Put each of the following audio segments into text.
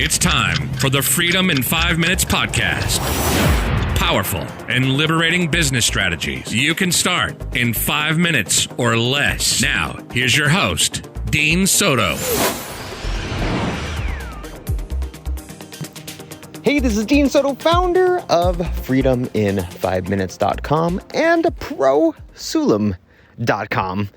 It's time for the Freedom in 5 Minutes podcast. Powerful and liberating business strategies you can start in 5 minutes or less. Now, here's your host, Dean Soto. Hey, this is Dean Soto, founder of freedomin5minutes.com and prosulam.com.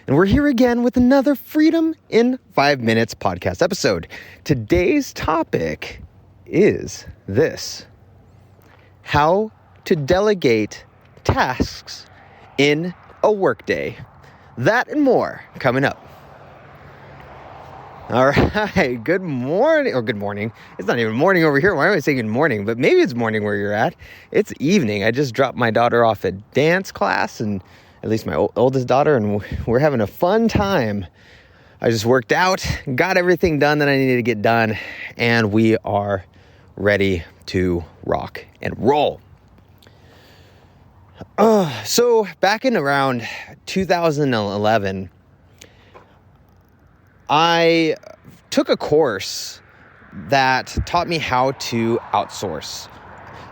And we're here again with another Freedom in 5 Minutes podcast episode. Today's topic is this: how to delegate tasks in a workday. That and more coming up. All right, good morning. It's not even morning over here. Why am I saying good morning? But maybe it's morning where you're at. It's evening. I just dropped my daughter off at dance class, and at least my oldest daughter, and we're having a fun time. I just worked out, got everything done that I needed to get done, and we are ready to rock and roll. So back in around 2011, I took a course that taught me how to outsource.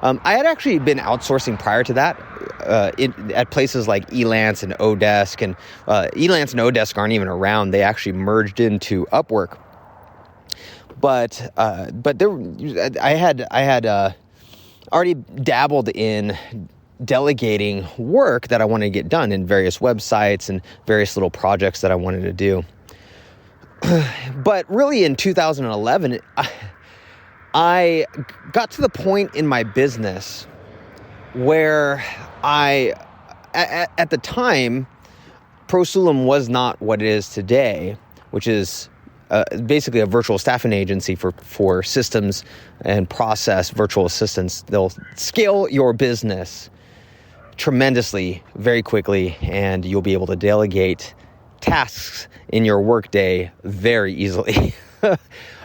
I had actually been outsourcing prior to that at places like Elance and Odesk, and Elance and Odesk aren't even around. They actually merged into Upwork. But I had already dabbled in delegating work that I wanted to get done in various websites and various little projects that I wanted to do. But really in 2011, I got to the point in my business where at the time, ProSulam was not what it is today, which is basically a virtual staffing agency for systems and process virtual assistants. They'll scale your business tremendously, very quickly, and you'll be able to delegate tasks in your workday very easily.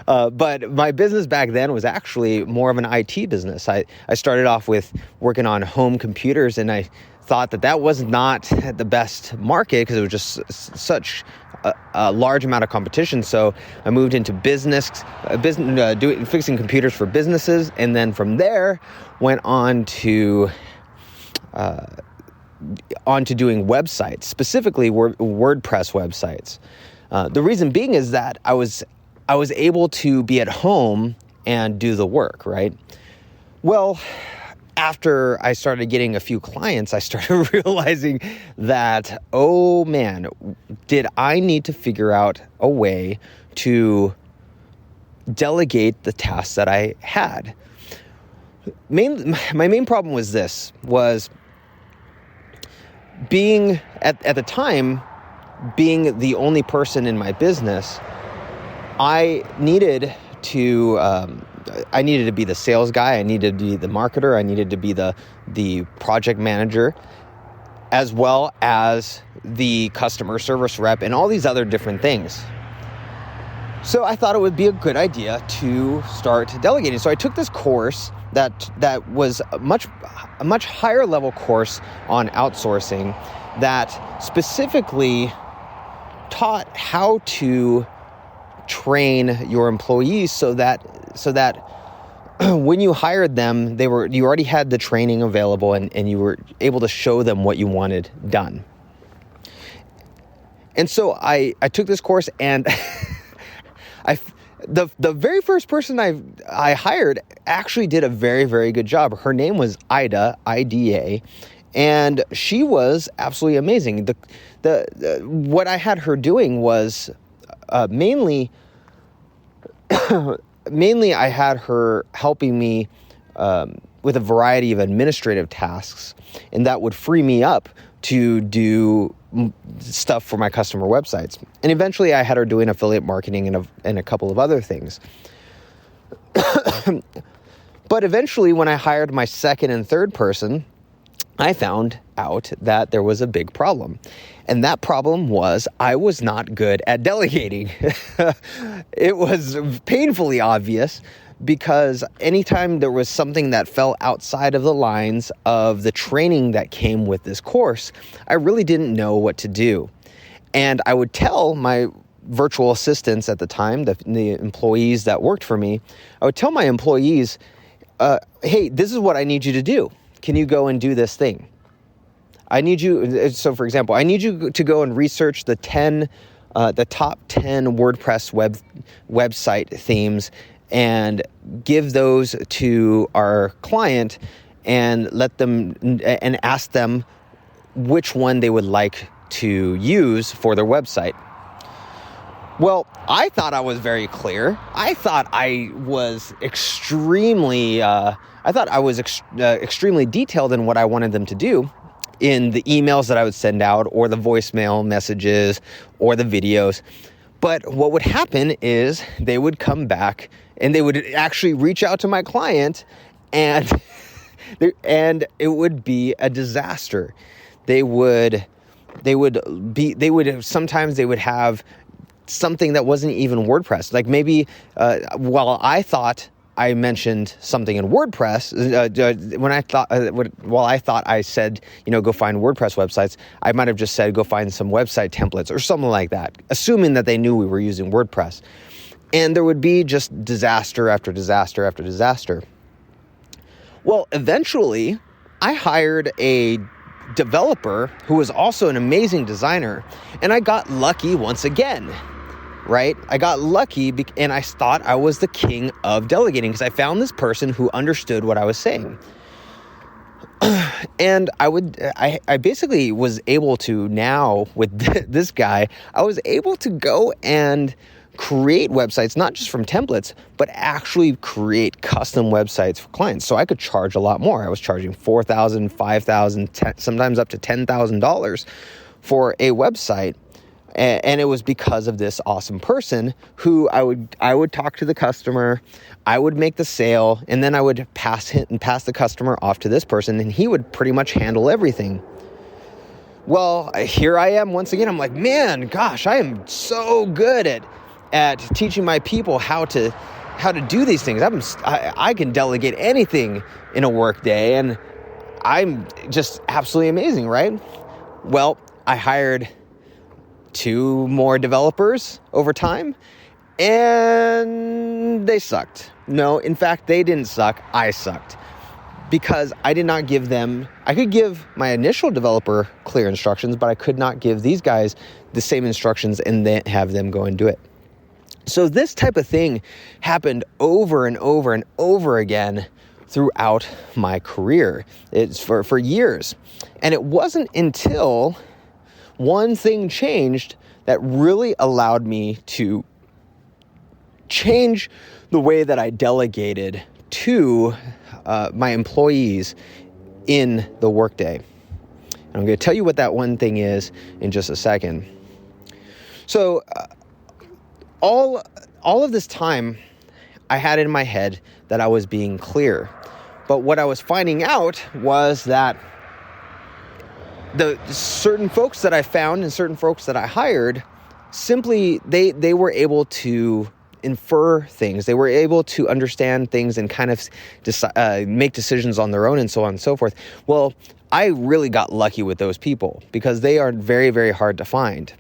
But my business back then was actually more of an IT business. I started off with working on home computers, and I thought that was not the best market because it was just such a large amount of competition. So I moved into fixing computers for businesses, and then from there went on to doing websites, specifically WordPress websites. The reason being is that I was able to be at home and do the work, right? Well, after I started getting a few clients, I started realizing that, oh man, did I need to figure out a way to delegate the tasks that I had. My main problem was being, at the time, being the only person in my business. I needed to be the sales guy. I needed to be the marketer. I needed to be the project manager, as well as the customer service rep and all these other different things. So I thought it would be a good idea to start delegating. So I took this course that was a much higher level course on outsourcing that specifically taught how to train your employees so that when you hired them, you already had the training available and you were able to show them what you wanted done. And so I took this course, and the very first person I hired actually did a very, very good job. Her name was Ida, IDA, and she was absolutely amazing. What I had her doing was mainly I had her helping me with a variety of administrative tasks, and that would free me up to do stuff for my customer websites. And eventually I had her doing affiliate marketing and a couple of other things. But eventually, when I hired my second and third person, I found out that there was a big problem. And that problem was I was not good at delegating. It was painfully obvious because anytime there was something that fell outside of the lines of the training that came with this course, I really didn't know what to do. And I would tell my virtual assistants at the time, the employees that worked for me, I would tell my employees, hey, this is what I need you to do. Can you go and do this thing? So for example, I need you to go and research the top 10 WordPress website themes and give those to our client and and ask them which one they would like to use for their website. Well, I thought I was very clear. I thought I was extremely detailed in what I wanted them to do in the emails that I would send out, or the voicemail messages, or the videos. But what would happen is they would come back and they would actually reach out to my client, and it would be a disaster. Sometimes they would have something that wasn't even WordPress. Like maybe while I thought I mentioned something in WordPress, while I thought I said, go find WordPress websites, I might have just said, go find some website templates or something like that, assuming that they knew we were using WordPress. And there would be just disaster after disaster after disaster. Well, eventually, I hired a developer who was also an amazing designer, and I got lucky once again. Right? I got lucky and I thought I was the king of delegating because I found this person who understood what I was saying. And I basically was able to now, with this guy, I was able to go and create websites, not just from templates, but actually create custom websites for clients. So I could charge a lot more. I was charging $4,000, $5,000, sometimes up to $10,000 for a website. And it was because of this awesome person who I would talk to the customer, I would make the sale, and then I would pass the customer off to this person, and he would pretty much handle everything. Well, here I am once again. I'm like, man, gosh, I am so good at teaching my people how to do these things. I can delegate anything in a workday, and I'm just absolutely amazing, right? Well, I hired 2 more developers over time, and they sucked. No, in fact, they didn't suck. I sucked because I did not give them, I could give my initial developer clear instructions, but I could not give these guys the same instructions and then have them go and do it. So this type of thing happened over and over and over again throughout my career. It's for years. And it wasn't until one thing changed that really allowed me to change the way that I delegated to my employees in the workday. And I'm going to tell you what that one thing is in just a second. So all of this time, I had in my head that I was being clear. But what I was finding out was that the certain folks that I found and certain folks that I hired, simply they were able to infer things. They were able to understand things and kind of make decisions on their own and so on and so forth. Well, I really got lucky with those people because they are very, very hard to find.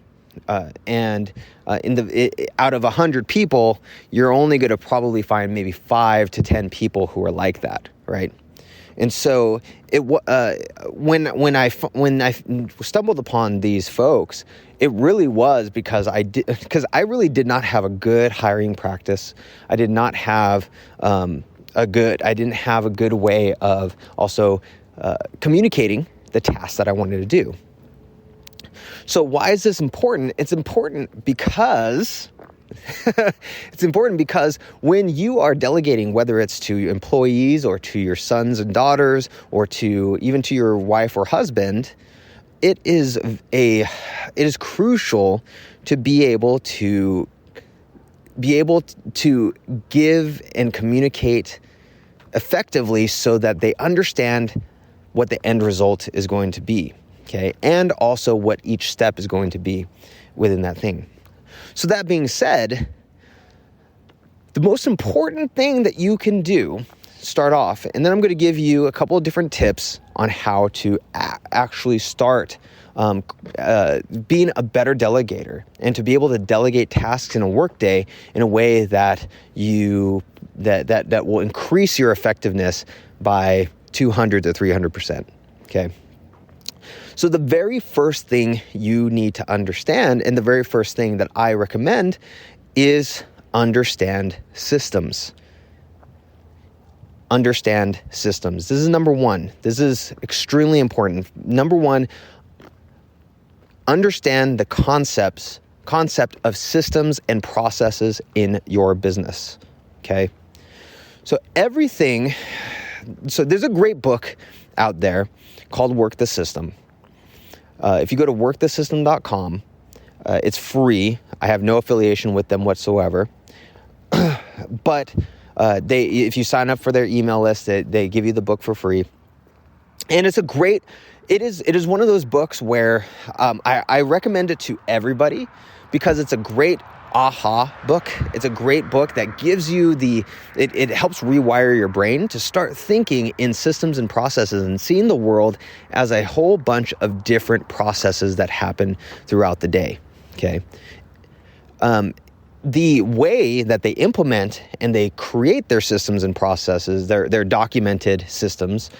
Out of 100 people, you're only going to probably find maybe 5 to 10 people who are like that, right? And so when I stumbled upon these folks, it really was because I really did not have a good hiring practice. I did not have I didn't have a good way of also communicating the tasks that I wanted to do. So why is this important? It's important because when you are delegating, whether it's to employees or to your sons and daughters or even to your wife or husband, it is crucial to be able to give and communicate effectively so that they understand what the end result is going to be, okay? And also what each step is going to be within that thing. So that being said, the most important thing that you can do, start off, and then I'm going to give you a couple of different tips on how to actually start being a better delegator and to be able to delegate tasks in a workday in a way that that will increase your effectiveness by 200 to 300%. Okay. So the very first thing you need to understand, and the very first thing that I recommend, is understand systems. Understand systems. This is number one. This is extremely important. Number one, understand the concept of systems and processes in your business. Okay. So there's a great book out there called Work the System. If you go to workthesystem.com, it's free. I have no affiliation with them whatsoever. But if you sign up for their email list, they give you the book for free. And it is one of those books where I recommend it to everybody because it's a great aha book. It's a great book that gives you it helps rewire your brain to start thinking in systems and processes and seeing the world as a whole bunch of different processes that happen throughout the day. Okay. The way that they implement and they create their systems and processes, their documented systems,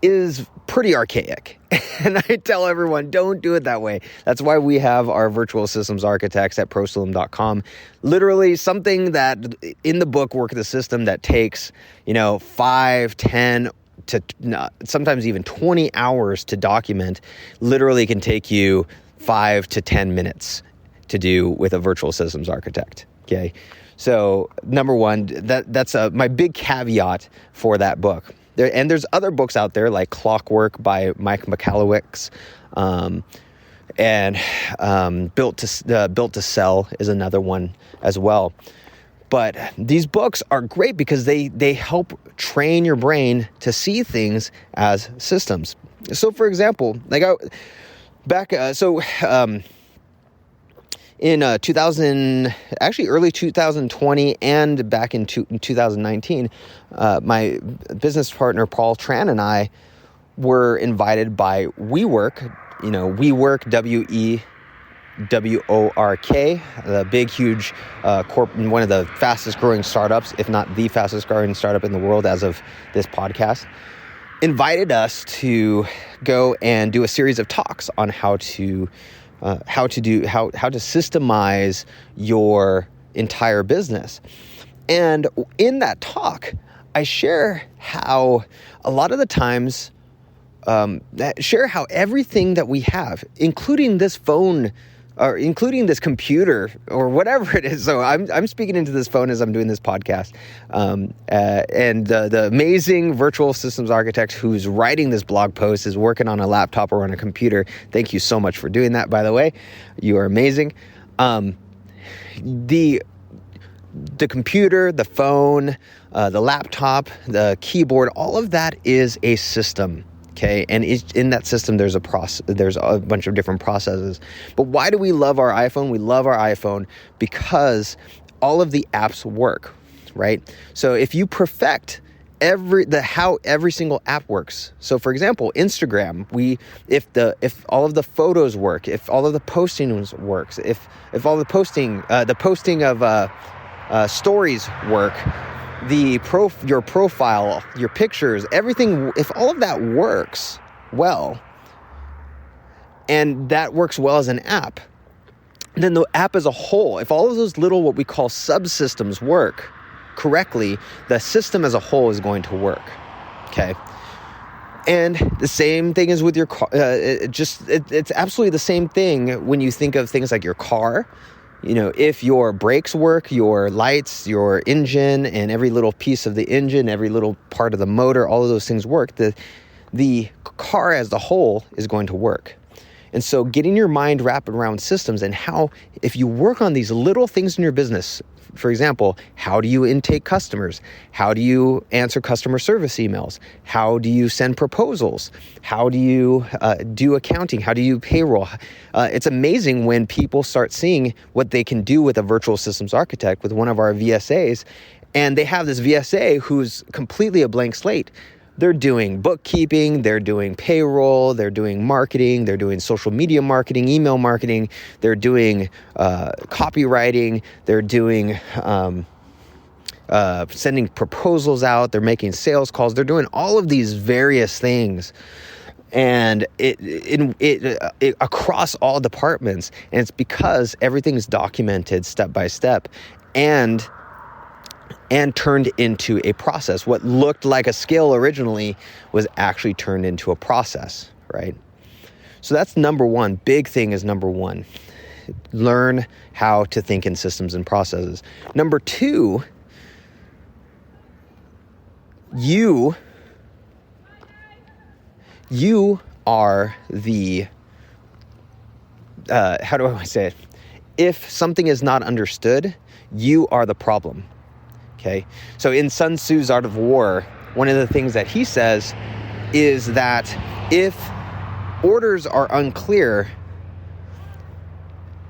is pretty archaic. And I tell everyone, don't do it that way. That's why we have our virtual systems architects at prosylum.com. Literally something that in the book, Work the System, that takes, 5, 10, to sometimes even 20 hours to document, literally can take you 5 to 10 minutes to do with a virtual systems architect. Okay. So number one, that's my big caveat for that book. There's other books out there like Clockwork by Mike Michalowicz, and Built to Sell is another one as well. But these books are great because they help train your brain to see things as systems. So, for example, in early 2020 and back in 2019, my business partner, Paul Tran, and I were invited by WeWork, WeWork, WeWork, the big, huge one of the fastest growing startups, if not the fastest growing startup in the world as of this podcast, invited us to go and do a series of talks on how to systemize your entire business. And in that talk, I share how a lot of the times, how everything that we have, including this phone, or including this computer, or whatever it is. So I'm speaking into this phone as I'm doing this podcast. And the amazing virtual systems architect who's writing this blog post is working on a laptop or on a computer. Thank you so much for doing that, by the way. You are amazing. The computer, the phone, the laptop, the keyboard, all of that is a system. Okay, and in that system, there's a bunch of different processes. But why do we love our iPhone? We love our iPhone because all of the apps work, right? So if you perfect how every single app works. So for example, Instagram, if all of the photos work, if all of the postings works, if all the posting of stories work, your profile, your pictures, everything, if all of that works well, and that works well as an app, then the app as a whole, if all of those little what we call subsystems work correctly, the system as a whole is going to work. Okay. And the same thing is with your car. It's absolutely the same thing when you think of things like your car. If your brakes work, your lights, your engine, and every little piece of the engine, every little part of the motor, all of those things work, the car as a whole is going to work. And so getting your mind wrapped around systems and how, if you work on these little things in your business, for example, how do you intake customers? How do you answer customer service emails? How do you send proposals? How do you do accounting? How do you payroll? It's amazing when people start seeing what they can do with a virtual systems architect, with one of our VSAs, And they have this VSA who's completely a blank slate. They're doing bookkeeping, they're doing payroll, they're doing marketing, they're doing social media marketing, email marketing, they're doing copywriting, they're doing sending proposals out, they're making sales calls, they're doing all of these various things. And it across all departments. And it's because everything's documented step by step and turned into a process. What looked like a skill originally was actually turned into a process, right? So that's number one. Big thing is number one. Learn how to think in systems and processes. Number two, you are the, how do I say it? If something is not understood, you are the problem. Okay. So in Sun Tzu's Art of War, one of the things that he says is that if orders are unclear,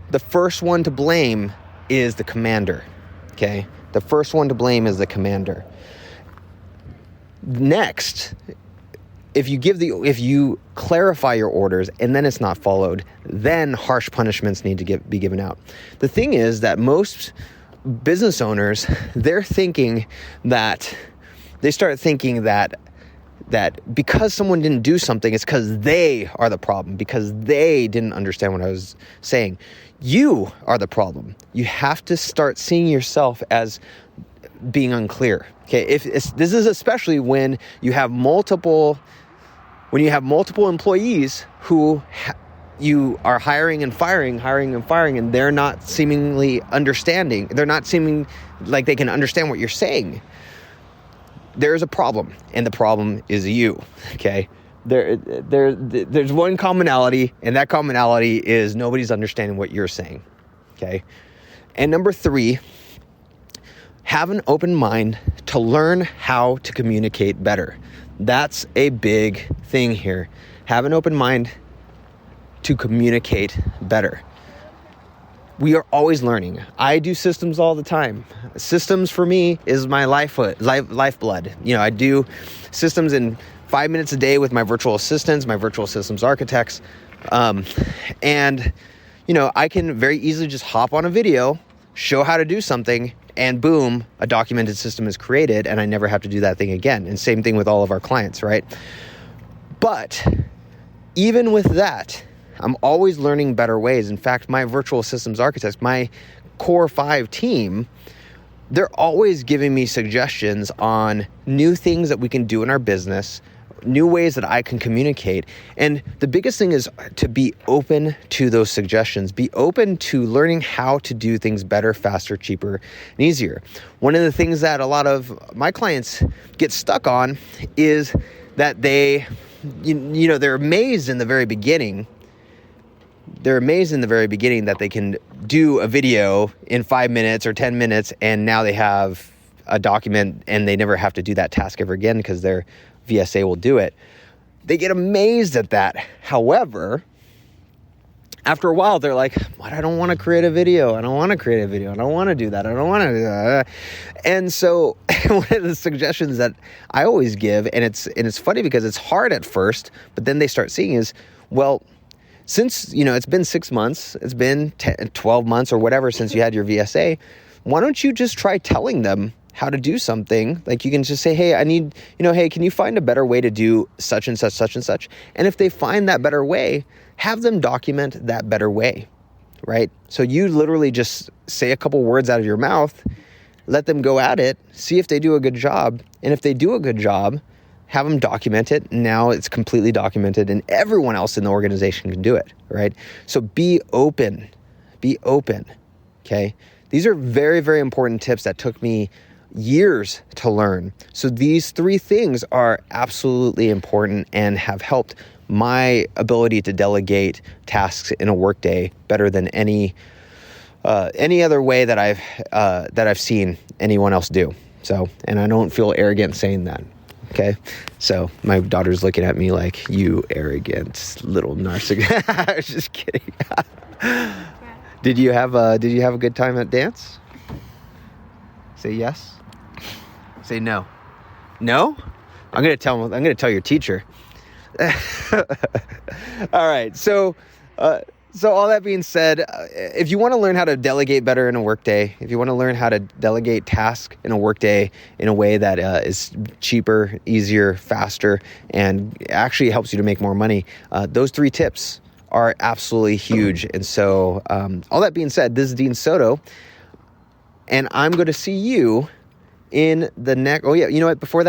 the first one to blame is the commander. Okay. The first one to blame is the commander. Next, if you clarify your orders and then it's not followed, then harsh punishments need to be given out. The thing is that most business owners, they start thinking that because someone didn't do something, it's because they are the problem, because they didn't understand what I was saying. You are the problem. You have to start seeing yourself as being unclear. Okay, this is especially when you have multiple employees who you are hiring and firing, and they're not seemingly understanding. They're not seeming like they can understand what you're saying. There's a problem, and the problem is you. Okay, there's one commonality, and that commonality is nobody's understanding what you're saying. Okay, and number three, have an open mind to learn how to communicate better. That's a big thing here. Have an open mind to communicate better. We are always learning. I do systems all the time. Systems for me is my lifeblood. I do systems in 5 minutes a day with my virtual assistants, my virtual systems architects. And I can very easily just hop on a video, show how to do something, and boom, a documented system is created, and I never have to do that thing again. And same thing with all of our clients, right? But even with that, I'm always learning better ways. In fact, my virtual systems architects, my core 5 team, they're always giving me suggestions on new things that we can do in our business, new ways that I can communicate. And the biggest thing is to be open to those suggestions. Be open to learning how to do things better, faster, cheaper, and easier. One of the things that a lot of my clients get stuck on is that they're amazed in the very beginning. They're amazed in the very beginning that they can do a video in 5 minutes or 10 minutes, and now they have a document and they never have to do that task ever again because their VSA will do it. They get amazed at that. However, after a while, they're like, "What? I don't want to create a video. I don't want to create a video. I don't want to do that. I don't want to do that." And so one of the suggestions that I always give, and it's funny because it's hard at first, but then they start seeing is, well, since, it's been 6 months, it's been 12 months or whatever since you had your VSA, why don't you just try telling them how to do something? Like you can just say, hey, hey, can you find a better way to do such and such, such and such? And if they find that better way, have them document that better way, right? So you literally just say a couple words out of your mouth, let them go at it, see if they do a good job. And if they do a good job, have them document it. Now it's completely documented and everyone else in the organization can do it, right? So be open, okay? These are very, very important tips that took me years to learn. So these 3 things are absolutely important and have helped my ability to delegate tasks in a workday better than any other way that I've seen anyone else do. So, and I don't feel arrogant saying that. Okay, so my daughter's looking at me like, you arrogant little narcissist. I was just kidding. Did you have a good time at dance? Say yes. Say no. No? I'm going to tell your teacher. All right. So all that being said, if you want to learn how to delegate better in a workday, if you want to learn how to delegate tasks in a workday in a way that is cheaper, easier, faster, and actually helps you to make more money, those 3 tips are absolutely huge. And so all that being said, this is Dean Soto, and I'm going to see you in the next... Oh, yeah, you know what? Before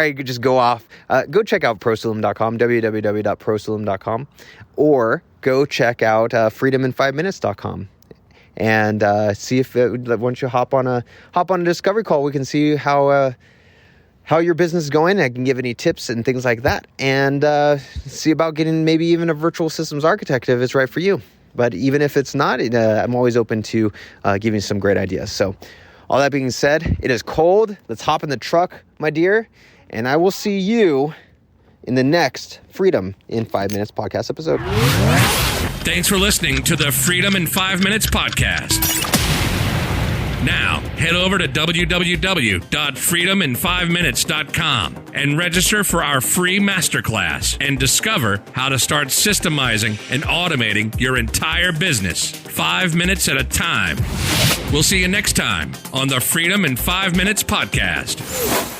I just go off, go check out prosaloom.com, www.prosaloom.com, or go check out freedomin5minutes.com and see if once you hop on a discovery call, we can see how your business is going. I can give any tips and things like that, and see about getting maybe even a virtual systems architect if it's right for you. But even if it's not, I'm always open to giving some great ideas. So all that being said, it is cold. Let's hop in the truck, my dear, and I will see you in the next Freedom in 5 Minutes podcast episode. Thanks for listening to the Freedom in 5 Minutes podcast. Now, head over to www.freedomin5minutes.com and register for our free masterclass and discover how to start systemizing and automating your entire business 5 minutes at a time. We'll see you next time on the Freedom in 5 Minutes podcast.